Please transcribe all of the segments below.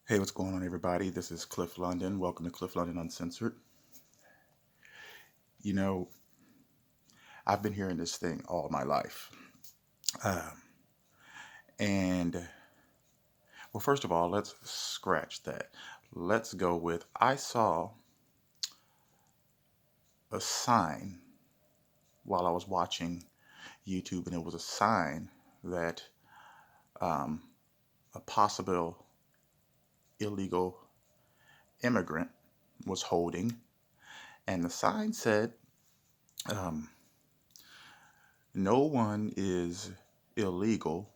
Hey, what's going on, everybody? This is Cliff London. Welcome to Cliff London Uncensored. You know, I've been hearing this thing all my life. Um, and, well, first of all, let's scratch that. Let's go with I saw a sign while I was watching YouTube, and it was a sign that um, a possible illegal immigrant was holding. And the sign said, um, no one is illegal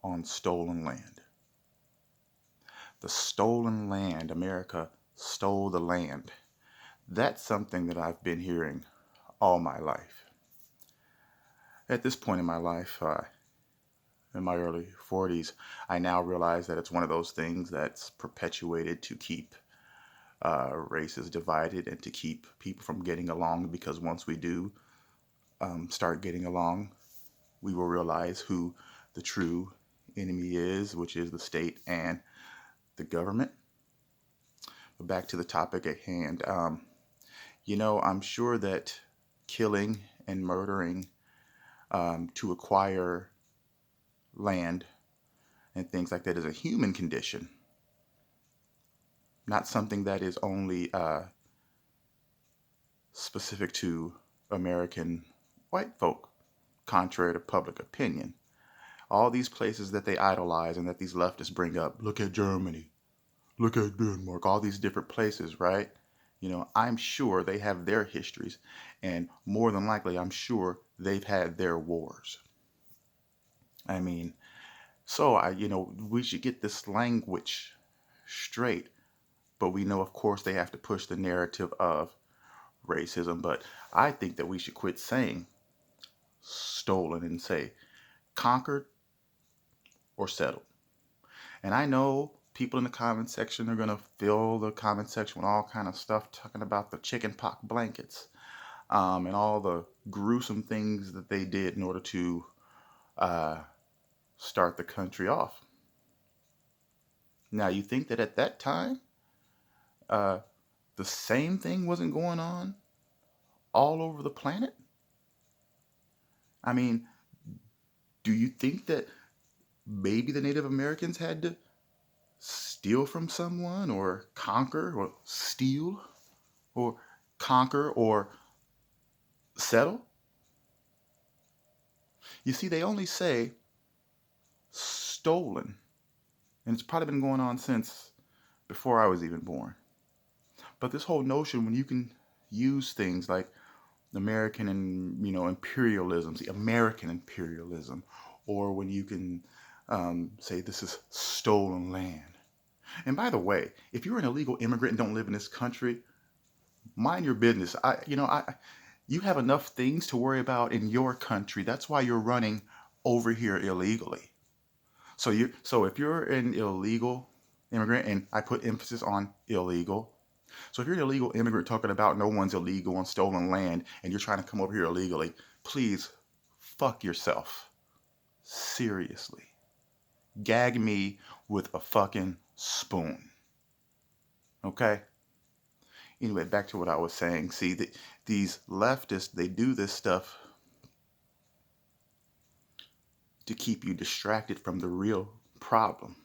on stolen land. The stolen land, America stole the land. That's something that I've been hearing all my life. At this point in my life, in my early 40s, I now realize that it's one of those things that's perpetuated to keep races divided and to keep people from getting along, because once we do start getting along, we will realize who the true enemy is, which is the state and the government. But back to the topic at hand. I'm sure that killing and murdering to acquire land and things like that is a human condition, not something that is only specific to American white folk, contrary to public opinion. All these places that they idolize and that these leftists bring up, look at Germany, look at Denmark, all these different places, right? I'm sure they have their histories, and more than likely, I'm sure they've had their wars. I mean, we should get this language straight, but we know, of course, they have to push the narrative of racism. But I think that we should quit saying stolen and say conquered or settled. And I know people in the comment section are going to fill the comment section with all kind of stuff talking about the chicken pox blankets, and all the gruesome things that they did in order to uh, start the country off. Now, you think that at that time, uh, the same thing wasn't going on all over the planet? I mean, do you think that maybe the Native Americans had to steal from someone or conquer or steal or conquer or settle? You see, they only say stolen, and it's probably been going on since before I was even born. But this whole notion, when you can use things like American and imperialism, the American imperialism, or when you can say this is stolen land. And by the way, if you're an illegal immigrant and don't live in this country, mind your business. You have enough things to worry about in your country. That's why you're running over here illegally. So if you're an illegal immigrant, and I put emphasis on illegal. So if you're an illegal immigrant talking about no one's illegal on stolen land and you're trying to come over here illegally, please fuck yourself. Seriously. Gag me with a fucking spoon. Okay? Anyway, back to what I was saying. See, these leftists, they do this stuff to keep you distracted from the real problem.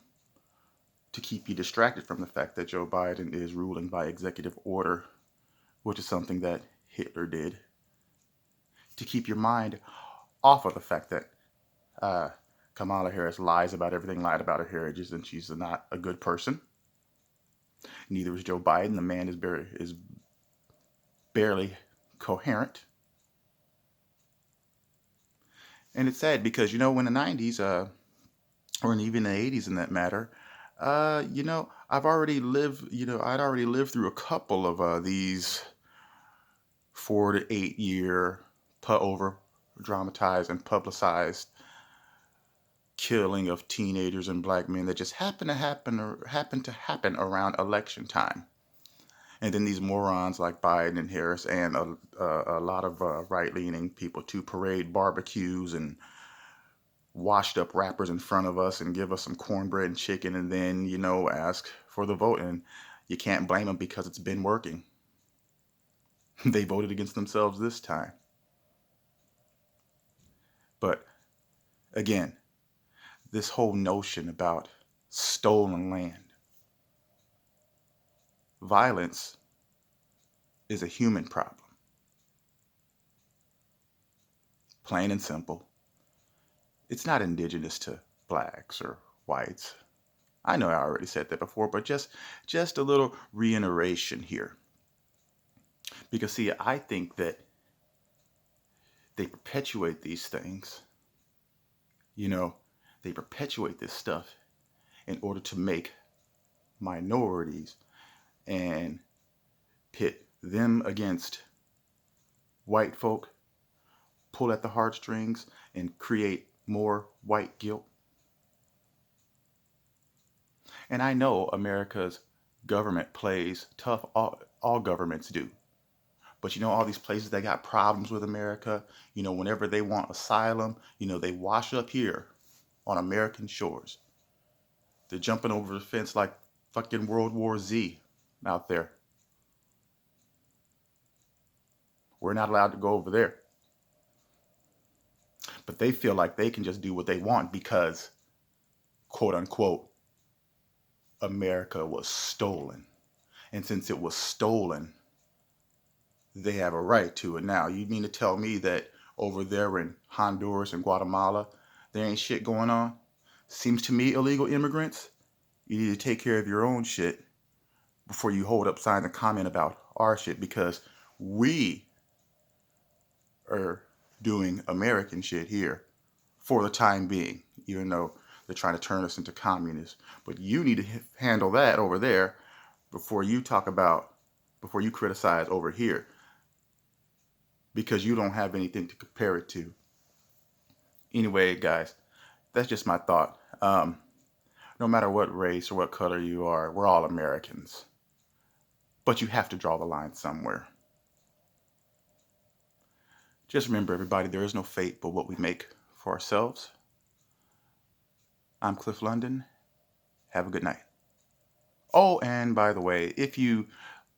To keep you distracted from the fact that Joe Biden is ruling by executive order, which is something that Hitler did. To keep your mind off of the fact that Kamala Harris lies about everything, lied about her heritage, and she's not a good person. Neither is Joe Biden. The man is barely coherent. And it's sad because, in the 90s, or even the 80s in that matter, I'd already lived through a couple of these 4 to 8 year over dramatized and publicized killing of teenagers and black men that just happened to happen around election time. And then these morons like Biden and Harris and a lot of right-leaning people to parade barbecues and washed up rappers in front of us and give us some cornbread and chicken, and then, ask for the vote. And you can't blame them because it's been working. They voted against themselves this time. But again, this whole notion about stolen land, violence is a human problem. Plain and simple. It's not indigenous to blacks or whites. I know I already said that before, but just a little reiteration here. Because see, I think that they perpetuate these things. You know, they perpetuate this stuff in order to make minorities and pit them against white folk, pull at the heartstrings, and create more white guilt. And I know America's government plays tough. All governments do. But all these places that got problems with America, whenever they want asylum, they wash up here on American shores. They're jumping over the fence like fucking World War Z out there. We're not allowed to go over there. But they feel like they can just do what they want because, quote unquote, America was stolen. And since it was stolen, they have a right to it. Now, you mean to tell me that over there in Honduras and Guatemala, there ain't shit going on? Seems to me, illegal immigrants, you need to take care of your own shit before you hold up signs and comment about our shit, because we are doing American shit here for the time being, even though they're trying to turn us into communists. But you need to handle that over there before you criticize over here, because you don't have anything to compare it to. Anyway, guys, that's just my thought. No matter what race or what color you are, we're all Americans. But you have to draw the line somewhere. Just remember, everybody, there is no fate but what we make for ourselves. I'm Cliff London. Have a good night. Oh, and by the way, if you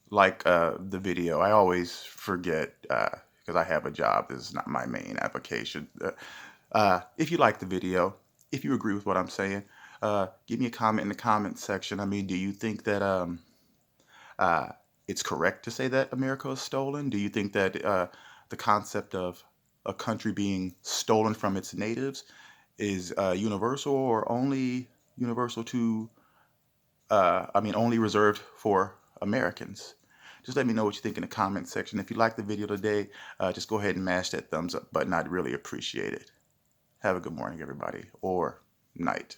like the video, I always forget because I have a job. This is not my main application. If you like the video, if you agree with what I'm saying, give me a comment in the comment section. I mean, do you think that it's correct to say that America is stolen? Do you think that the concept of a country being stolen from its natives is universal, or only universal to, only reserved for Americans? Just let me know what you think in the comment section. If you like the video today, just go ahead and mash that thumbs up button. I'd really appreciate it. Have a good morning, everybody, or night.